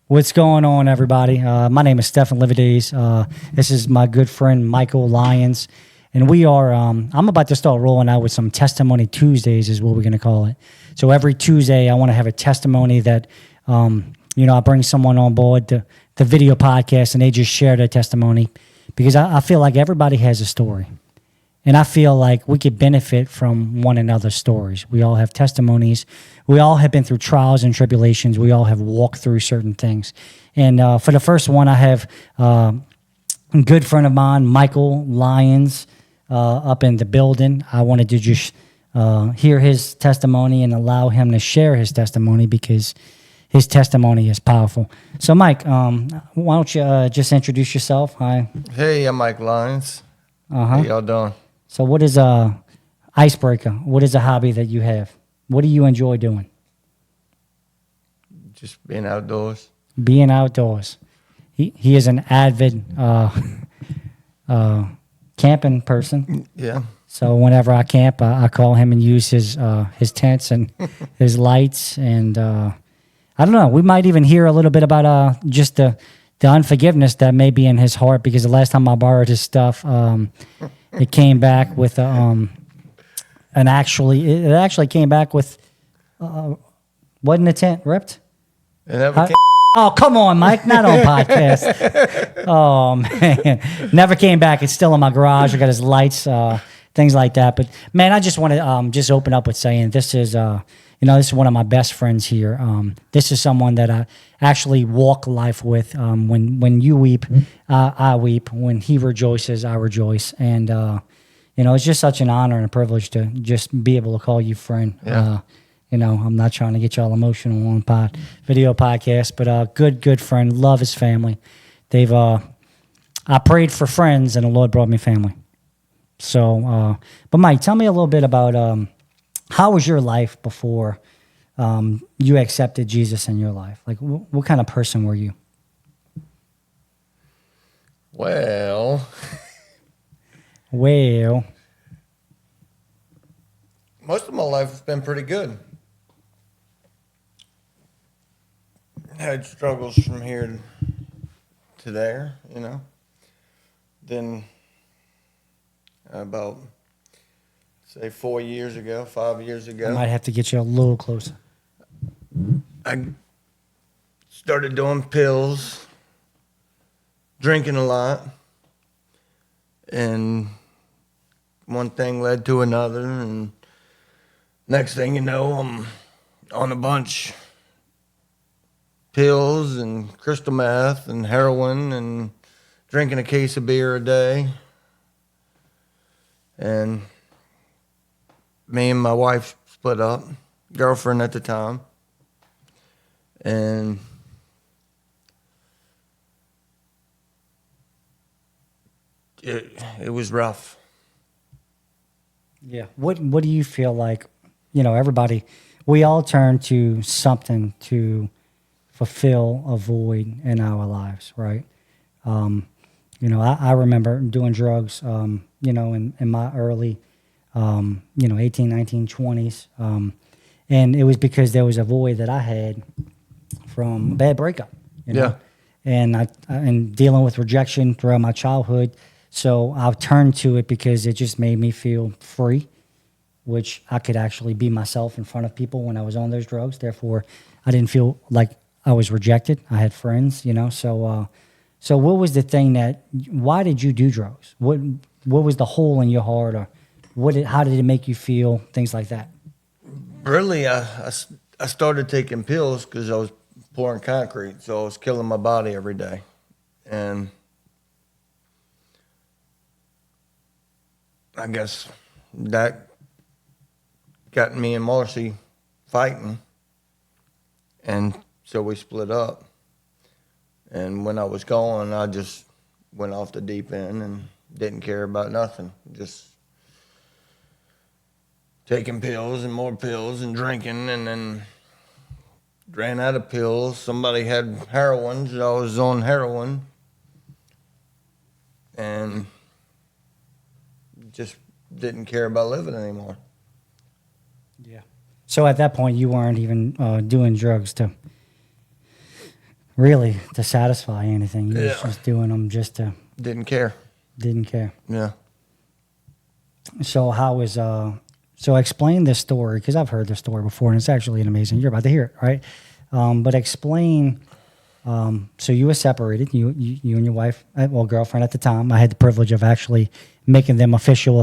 What's going on, everybody? My name is Stephen Lividays. This is my good friend Michael Lyons, and we are. I'm about to start rolling out with some Testimony Tuesdays, is what we're going to call it. So every Tuesday, I want to have a testimony that, I bring someone on board to the video podcast, and they just share their testimony because I feel like everybody has a story. And I feel like we could benefit from one another's stories. We all have testimonies. We all have been through trials and tribulations. We all have walked through certain things. And for the first one, I have a good friend of mine, Michael Lyons, up in the building. I wanted to just hear his testimony and allow him to share his testimony because his testimony is powerful. So, Mike, why don't you just introduce yourself? Hi. Hey, I'm Mike Lyons. How y'all doing? So what is a icebreaker? What is a hobby that you have? What do you enjoy doing? Just being outdoors. Being outdoors. He is an avid camping person. Yeah. So whenever I camp, I call him and use his tents and his lights. And I don't know, we might even hear a little bit about just the unforgiveness that may be in his heart, because the last time I borrowed his stuff, it came back with it actually came back with wasn't the tent ripped? Oh, come on, Mike, not on podcast. Oh man, never came back. It's still in my garage. I got his lights, things like that. But man, I just want to just open up with saying this is this is one of my best friends here. This is someone that I actually walk life with. When you weep, I weep. When he rejoices, I rejoice. And, it's just such an honor and a privilege to just be able to call you friend. Yeah. I'm not trying to get y'all emotional on video podcast, but good friend. Love his family. I prayed for friends, and the Lord brought me family. So, but Mike, tell me a little bit about how was your life before you accepted Jesus in your life? Like, what kind of person were you? Well, most of my life has been pretty good. Had struggles from here to there, Then about, say, 5 years ago. I might have to get you a little closer. I started doing pills, drinking a lot, and one thing led to another, and next thing you know, I'm on a bunch. Pills and crystal meth and heroin and drinking a case of beer a day. And me and my wife split up, girlfriend at the time. And it was rough. Yeah. What do you feel like, everybody, we all turn to something to fulfill a void in our lives, right? I remember doing drugs, in my early, 18, 19, 20s. And it was because there was a void that I had from a bad breakup, Yeah. And dealing with rejection throughout my childhood. So I turned to it because it just made me feel free, which I could actually be myself in front of people when I was on those drugs. Therefore, I didn't feel like I was rejected. I had friends, So what was the thing why did you do drugs? What was the hole in your heart, or how did it make you feel? Things like that. Really, I started taking pills because I was pouring concrete, so I was killing my body every day. And I guess that got me and Marcy fighting. And so we split up. And when I was gone, I just went off the deep end and didn't care about nothing. Just taking pills and more pills and drinking, and then ran out of pills. Somebody had heroin, so I was on heroin. And just didn't care about living anymore. Yeah. So at that point, you weren't even doing drugs to really to satisfy anything. He was Yeah. just doing them just to Didn't care. didn't care. Yeah. So how is so explain this story because I've heard this story before and it's actually an amazing. You're about to hear it, right? But explain. So you were separated, you and your wife, well, girlfriend at the time. I had the privilege of actually making them official.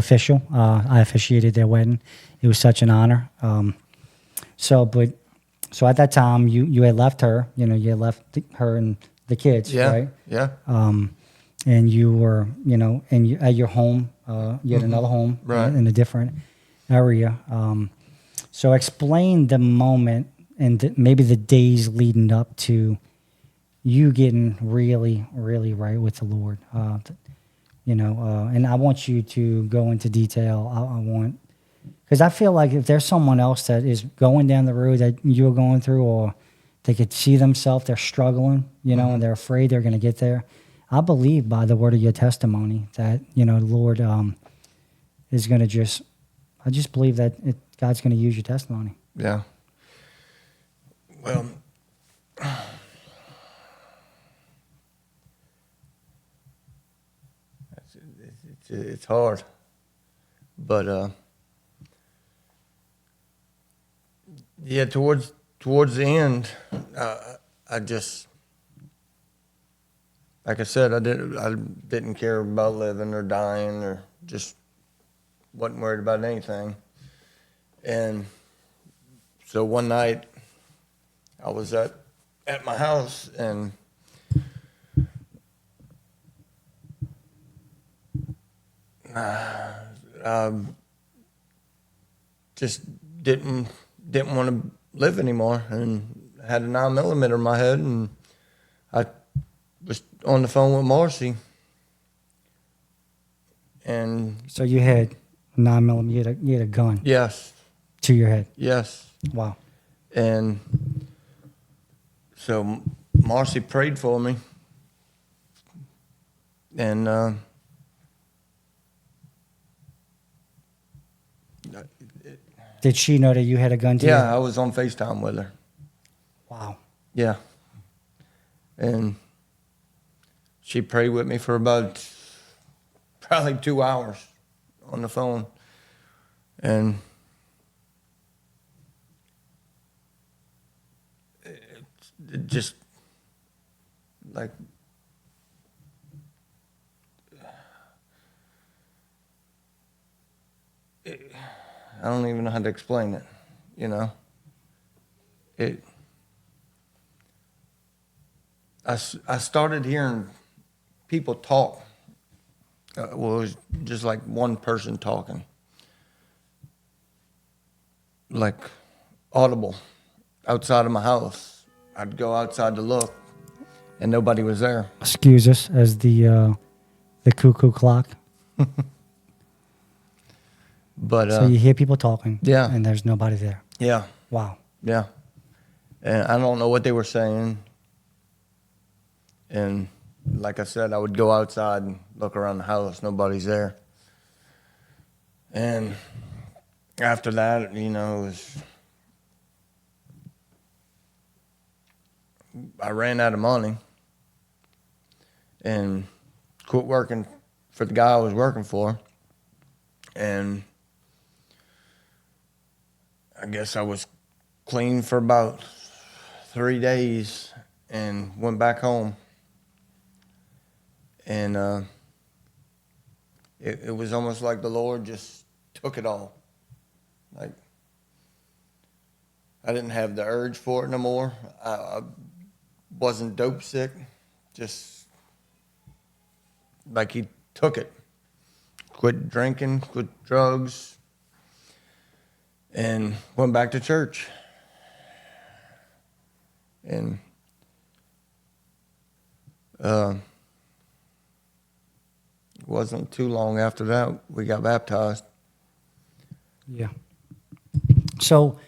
I officiated their wedding. It was such an honor. So at that time, you had left her. You had left her and the kids, Yeah. right? Yeah. And you were, at your home. You had another home Right. in a different area. So explain the moment and maybe the days leading up to you getting really, really right with the Lord. And I want you to go into detail. I want, because I feel like if there's someone else that is going down the road that you're going through, or they could see themselves, they're struggling, and they're afraid they're going to get there. I believe by the word of your testimony that, the Lord is going to I just believe that God's going to use your testimony. Yeah. Well, it's hard, but yeah. Towards the end, I just, like I said, I didn't care about living or dying, or just wasn't worried about anything. And so one night, I was at my house and just didn't want to live anymore, and had a 9mm in my head, and I was on the phone with Marcy, and So you had 9mm, you had a gun yes, to your head. yes, Wow. and so Marcy prayed for me, and Did she know that you had a gun to your head? yeah, I was on FaceTime with her. Wow. Yeah. And she prayed with me for about probably 2 hours on the phone. And it just, like, I don't even know how to explain it, I started hearing people talk. It was just like one person talking, like audible, outside of my house. I'd go outside to look, and nobody was there. Excuse us as the cuckoo clock. But So you hear people talking, yeah. and there's nobody there. yeah, Wow. yeah, and I don't know what they were saying. And like I said, I would go outside and look around the house. Nobody's there. And after that, I ran out of money and quit working for the guy I was working for. And I guess I was clean for about 3 days and went back home. And it was almost like the Lord just took it all. Like, I didn't have the urge for it no more. I wasn't dope sick. Just like he took it. Quit drinking, quit drugs, and went back to church. And it wasn't too long after that we got baptized. Yeah. So,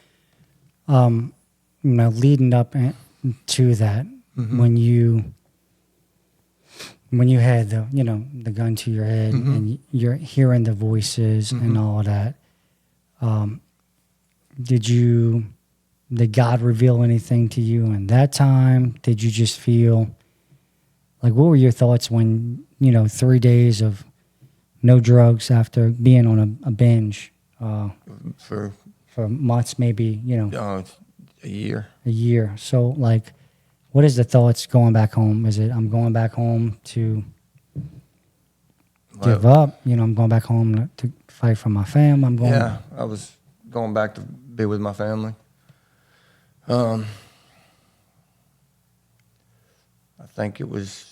leading up to that, when you had the gun to your head and you're hearing the voices and all of that, did you Did God reveal anything to you in that time? Did you just feel like, what were your thoughts when, 3 days of no drugs after being on a binge For for months, maybe, a year. a year? So, like, what is the thoughts going back home? Is it, I'm going back home to give up? I'm going back home to fight for my fam. I'm going. Yeah, I was going back to be with my family. I think it was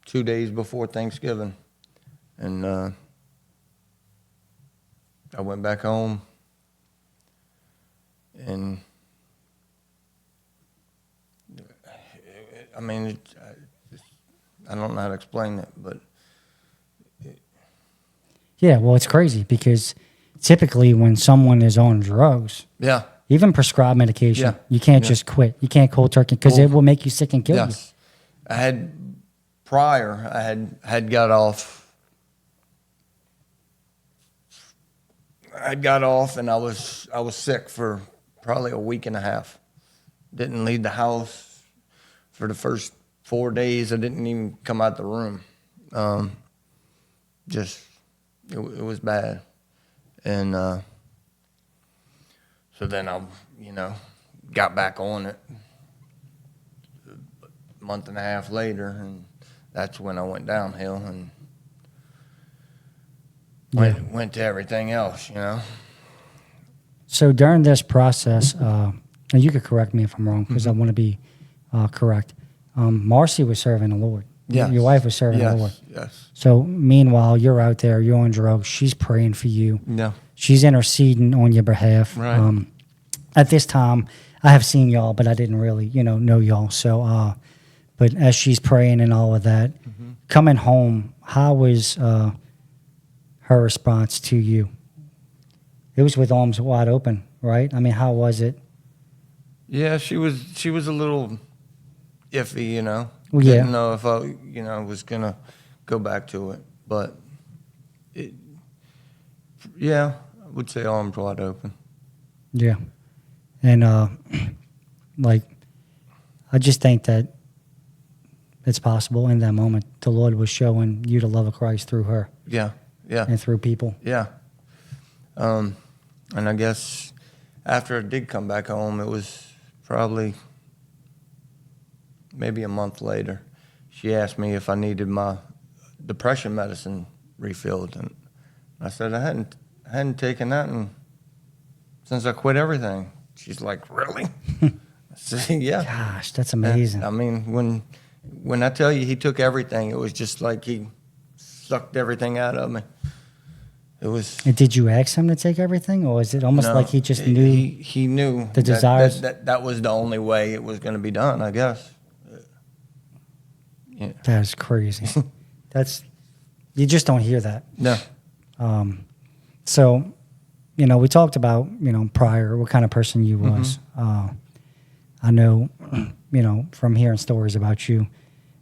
2 days before Thanksgiving, and I went back home, and I mean, I don't know how to explain it, but Yeah, well, it's crazy because typically when someone is on drugs, yeah, even prescribed medication, Yeah. you can't Yeah. just quit. You can't cold turkey because it will make you sick and kill you. yes, I had got off. I got off, and I was sick for probably a week and a half. Didn't leave the house for the first 4 days. I didn't even come out the room. Just it was bad, and so then I got back on it a month and a half later, and that's when I went downhill and went to everything else. So during this process, and you could correct me if I'm wrong because I want to be correct. Marcy was serving the Lord. Yes. Your wife was serving the Lord. Yes. So meanwhile, you're out there, you're on drugs. She's praying for you. Yeah. She's interceding on your behalf. Right. At this time, I have seen y'all, but I didn't really, know y'all. So, but as she's praying and all of that, coming home, how was her response to you? It was with arms wide open, right? I mean, how was it? Yeah, she was a little iffy, Well, yeah. Didn't know if I was gonna go back to it, but I would say arms wide open. Yeah. And like, I just think that it's possible in that moment the Lord was showing you the love of Christ through her. Yeah. And through people. Yeah. And I guess after I did come back home, it was probably maybe a month later. She asked me if I needed my depression medicine refilled, and I said I hadn't taken that since I quit everything. She's like, "Really?" I said, "Yeah." Gosh, that's amazing. I mean, when I tell you he took everything, it was just like he sucked everything out of me. It was. And did you ask him to take everything, or is it almost like he just knew? He knew the desires. That was the only way it was going to be done, I guess. Yeah. That's crazy. You just don't hear that. No. So, we talked about, prior, what kind of person you was. I know, from hearing stories about you,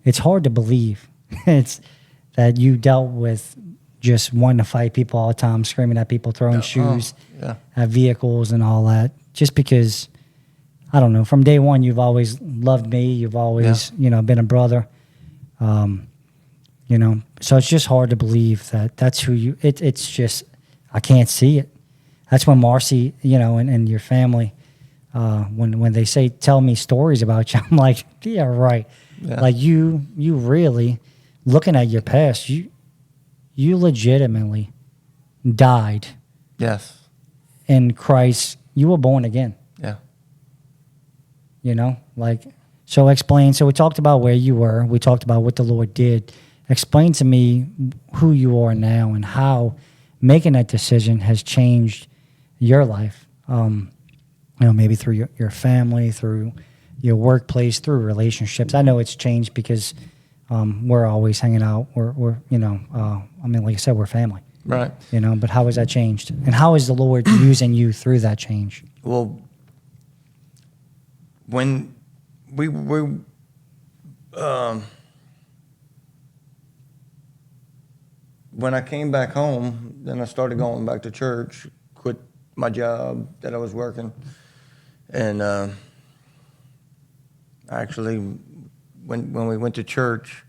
it's hard to believe it's that you dealt with just wanting to fight people all the time, screaming at people, throwing shoes at vehicles and all that. Just because, I don't know, from day one, you've always loved me. You've always, been a brother. So it's just hard to believe that that's who you, it's just, I can't see it. That's when Marcy, and your family, when they say, tell me stories about you, I'm like, yeah, right. Yeah. Like you really, looking at your past, you legitimately died. Yes. In Christ. You were born again. Yeah. So explain. So we talked about where you were. We talked about what the Lord did. Explain to me who you are now and how making that decision has changed your life. Maybe through your family, through your workplace, through relationships. I know it's changed because we're always hanging out. We're like I said, we're family. Right. But how has that changed? And how is the Lord using you through that change? Well, when we when I came back home, then I started going back to church, quit my job that I was working, And actually, when we went to church,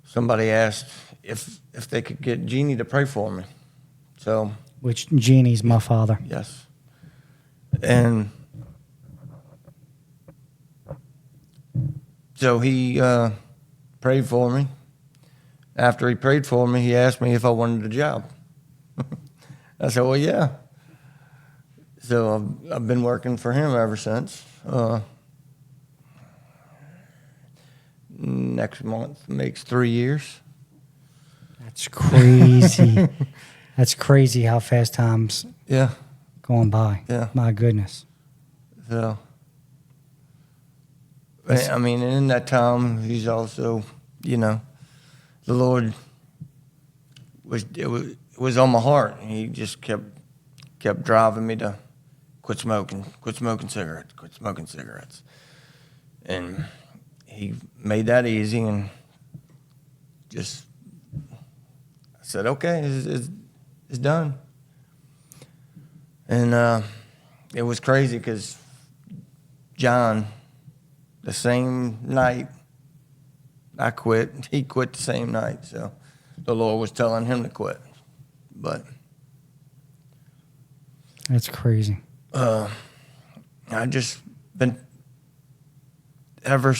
somebody asked if they could get Jeannie to pray for me. So, Which Jeannie's my father. yes. And so he prayed for me. After he prayed for me, he asked me if I wanted a job. I said, well, yeah. So I've been working for him ever since. Next month makes 3 years. That's crazy. That's crazy how fast time's Yeah. going by. Yeah. My goodness. So, I mean, in that time, he's also, the Lord was on my heart. He just kept driving me to quit smoking cigarettes. And he made that easy, and just I said, okay, it's done. And it was crazy because John, the same night I quit, he quit the same night. So the Lord was telling him to quit. But That's crazy. I just been ever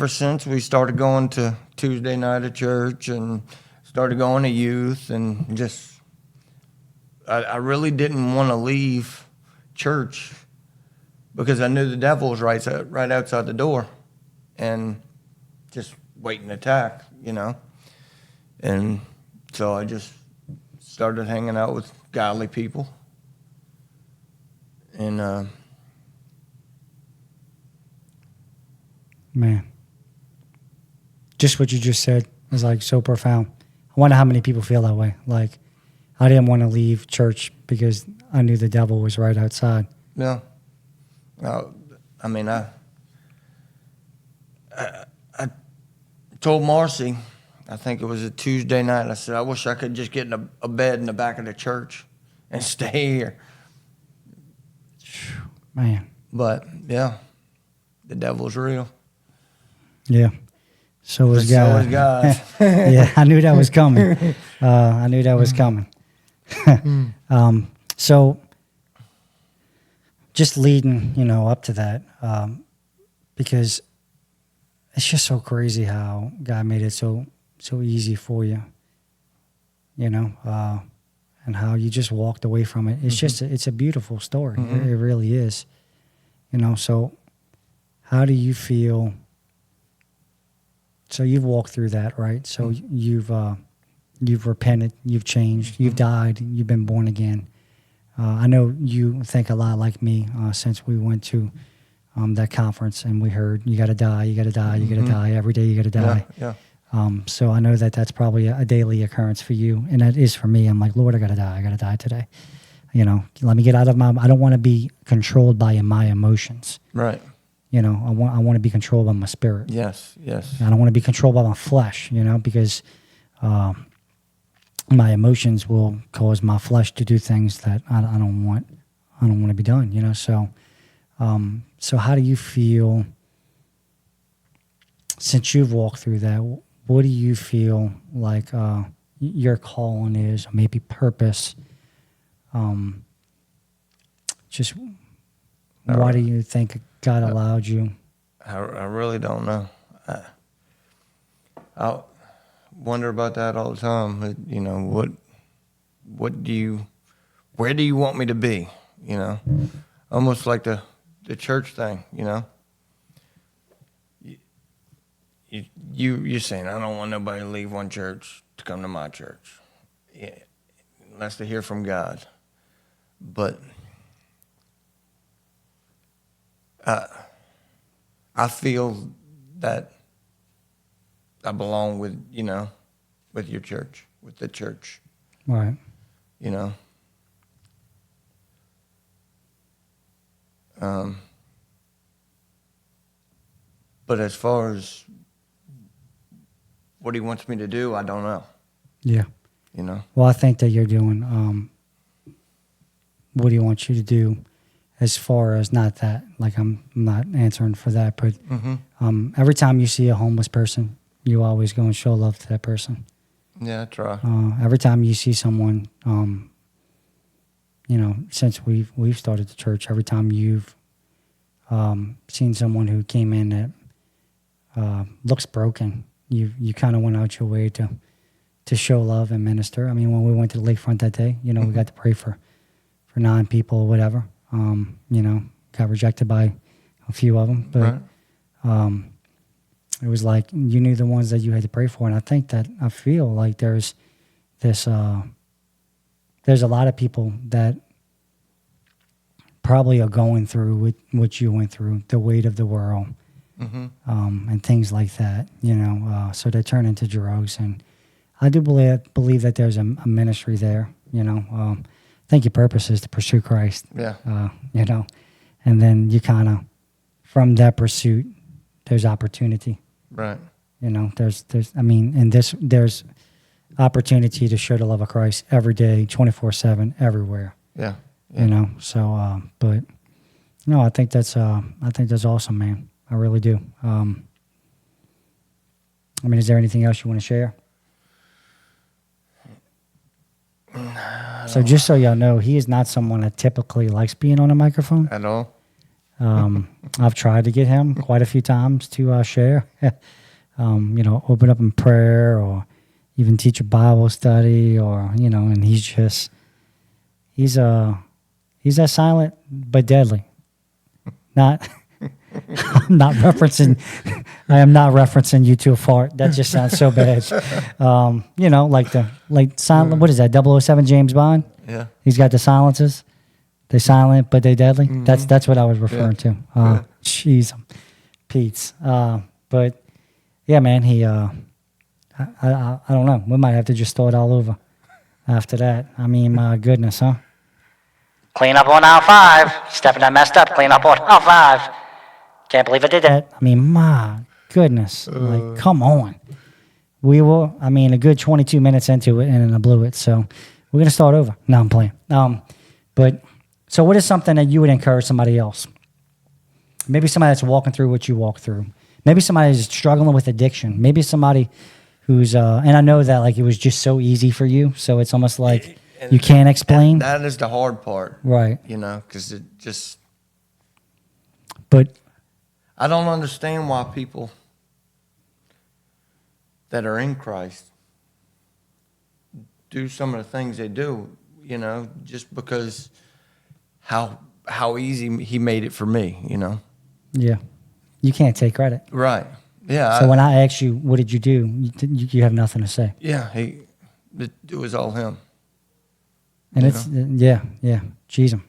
since we started going to Tuesday night at church and started going to youth, and just I really didn't want to leave church because I knew the devil was right outside the door and just waiting to attack, And so I just started hanging out with godly people. And Man. Just what you just said is like so profound. I wonder how many people feel that way. Like, I didn't want to leave church because I knew the devil was right outside. yeah, I mean, I told Marcy, I think it was a Tuesday night, I said, I wish I could just get in a bed in the back of the church and stay here. Man. But, yeah, the devil's real. Yeah. So is God. So is God. Yeah, I knew that was coming. I knew that was coming. So just leading, up to that, because it's just so crazy how God made it so easy for you, and how you just walked away from it. It's just, it's a beautiful story. It really is, so how do you feel? So you've walked through that, right? So you've repented, you've changed, you've died, you've been born again. I know you think a lot like me since we went to that conference and we heard you got to die, you got to die, you got to die every day, you got to die. Yeah. So I know that's probably a daily occurrence for you, and that is for me. I'm like, Lord, I got to die today. Let me get out of I don't want to be controlled by my emotions. Right. I want to be controlled by my spirit. Yes. I don't want to be controlled by my flesh, because my emotions will cause my flesh to do things that I don't want. I don't want to be done, So, so how do you feel since you've walked through that? What do you feel like your calling is, or maybe purpose? Just why do you think God allowed you? I really don't know. I wonder about that all the time. Where do you want me to be? Almost like the church thing. You're saying I don't want nobody to leave one church to come to my church, unless to hear from God. But I feel that I belong with your church, with the church. Right. But as far as what he wants me to do, I don't know. Yeah. you know? Well, I think that you're doing what he wants you to do. as far as not that, like I'm not answering for that, but Mm-hmm. every time you see a homeless person, you always go and show love to that person. Yeah, I try. Every time you see someone, since we've started the church, every time you've seen someone who came in that looks broken, you kind of went out your way to show love and minister. I mean, when we went to the lakefront that day, we got to pray for 9 people or whatever. Got rejected by a few of them, but Right. it was like you knew the ones that you had to pray for. And I feel like there's a lot of people that probably are going through what you went through, the weight of the world, Mm-hmm. and things like that, so they turn into drugs. And I do believe that there's a ministry there, I think your purpose is to pursue Christ, Yeah. and then you kind of, from that pursuit, there's opportunity. Right. There's opportunity to show the love of Christ every day, 24/7, everywhere. Yeah. So, but no, I think that's awesome, man. I really do. Is there anything else you want to share? So just so y'all know, he is not someone that typically likes being on a microphone. At all. I've tried to get him quite a few times to share, open up in prayer or even teach a Bible study or, and he's that silent but deadly. I am not referencing you to a fart. That just sounds so bad. Like silent, what is that, 007 James Bond? Yeah. He's got the silences. They silent, but they deadly. Mm-hmm. That's what I was referring to. Jeez, Pete's. But yeah, man, he. I don't know. We might have to just start all over after that. My goodness, huh? Clean up on aisle 5. Stepping that messed up. Clean up on aisle 5. Can't believe I did that. My goodness, like, come on. We were, a good 22 minutes into it, and then I blew it. So we're gonna start over. No, I'm playing. But. So what is something that you would encourage somebody else? Maybe somebody that's walking through what you walk through. Maybe somebody who's struggling with addiction. Maybe somebody who's, and I know that like it was just so easy for you. So it's almost like you can't explain. That is the hard part. Right. Because it just. But. I don't understand why people that are in Christ do some of the things they do, just because how easy he made it for me, Yeah. You can't take credit. Right. Yeah. So when I asked you, what did you do? You have nothing to say. Yeah. It was all him. And it's, yeah. Jeez, him.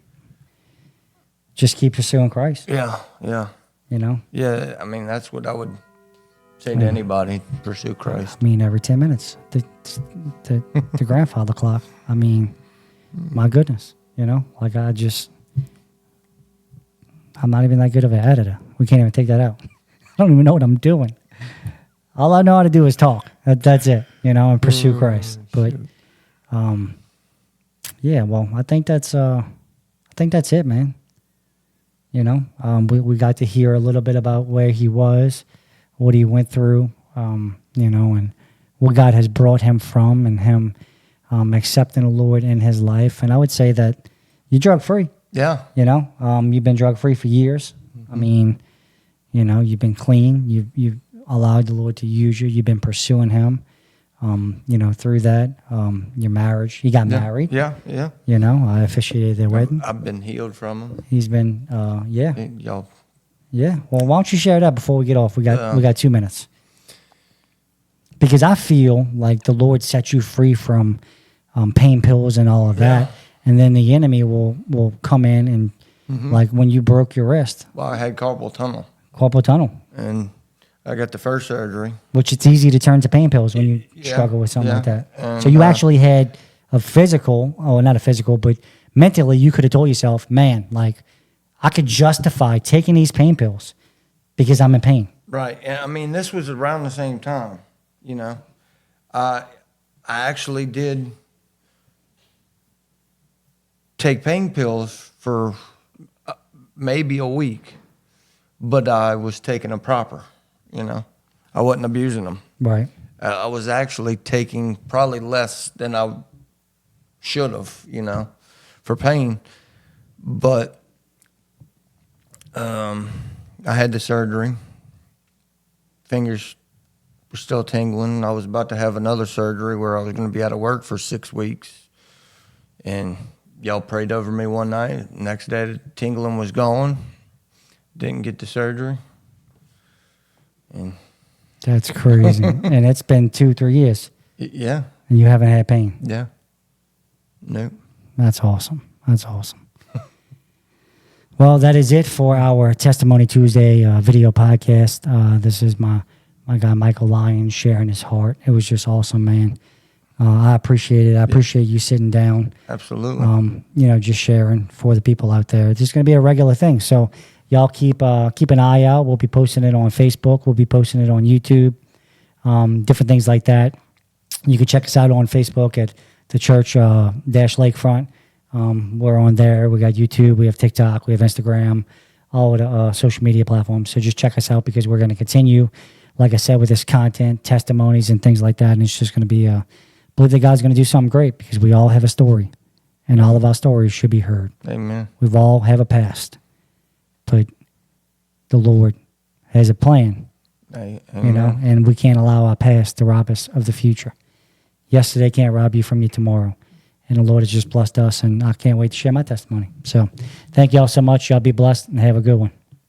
Just keep pursuing Christ. Yeah. Yeah. Yeah. That's what I would say to anybody, pursue Christ. Every 10 minutes, the grandfather clock. My goodness. Like I'm not even that good of an editor. We can't even take that out. I don't even know what I'm doing. All I know how to do is talk. That's it, and pursue Christ. But, yeah, well, I think that's it, man. We got to hear a little bit about where he was, what he went through, and what God has brought him from, and him accepting the Lord in his life. And I would say that you're drug free. Yeah. You've been drug free for years. Mm-hmm. You've been clean. You've allowed the Lord to use you. You've been pursuing him. Through that, your marriage. You got married. Yeah. I officiated their wedding. I've been healed from him. He's been, yeah. Y'all. Yeah. Well, why don't you share that before we get off? We got 2 minutes. Because I feel like the Lord set you free from pain pills and all of that, and then the enemy will come in and like when you broke your wrist. Well, I had carpal tunnel. And I got the first surgery. Which it's easy to turn to pain pills when you struggle with something like that. And, so you actually had a physical, not a physical, but mentally you could have told yourself, man, like I could justify taking these pain pills because I'm in pain. Right. And this was around the same time, I actually did take pain pills for maybe a week, but I was taking them proper, you know. I wasn't abusing them. Right. I was actually taking probably less than I should have, you know, for pain. But I had the surgery. Fingers were still tingling. I was about to have another surgery where I was going to be out of work for 6 weeks. And y'all prayed over me one night. Next day, the tingling was gone. Didn't get the surgery. And That's crazy. And it's been 2-3 years. yeah. And you haven't had pain. Yeah. Nope. That's awesome. That's awesome. Well, that is it for our Testimony Tuesday video podcast. This is my guy, Michael Lyons, sharing his heart. It was just awesome, man. I appreciate it. I appreciate you sitting down. Absolutely. You know, just sharing for the people out there. It's just going to be a regular thing. So y'all keep an eye out. We'll be posting it on Facebook. We'll be posting it on YouTube, different things like that. You can check us out on Facebook at the church Lakefront. We're on there. We got YouTube. We have TikTok. We have Instagram, all of the social media platforms. So just check us out because we're going to continue, like I said, with this content, testimonies, and things like that. And it's just going to be believe that God's going to do something great because we all have a story, and all of our stories should be heard. Amen. We've all have a past, but the Lord has a plan, Amen. you know, and we can't allow our past to rob us of the future. Yesterday can't rob you from you tomorrow, and the Lord has just blessed us, and I can't wait to share my testimony. So thank you all so much. Y'all be blessed and have a good one.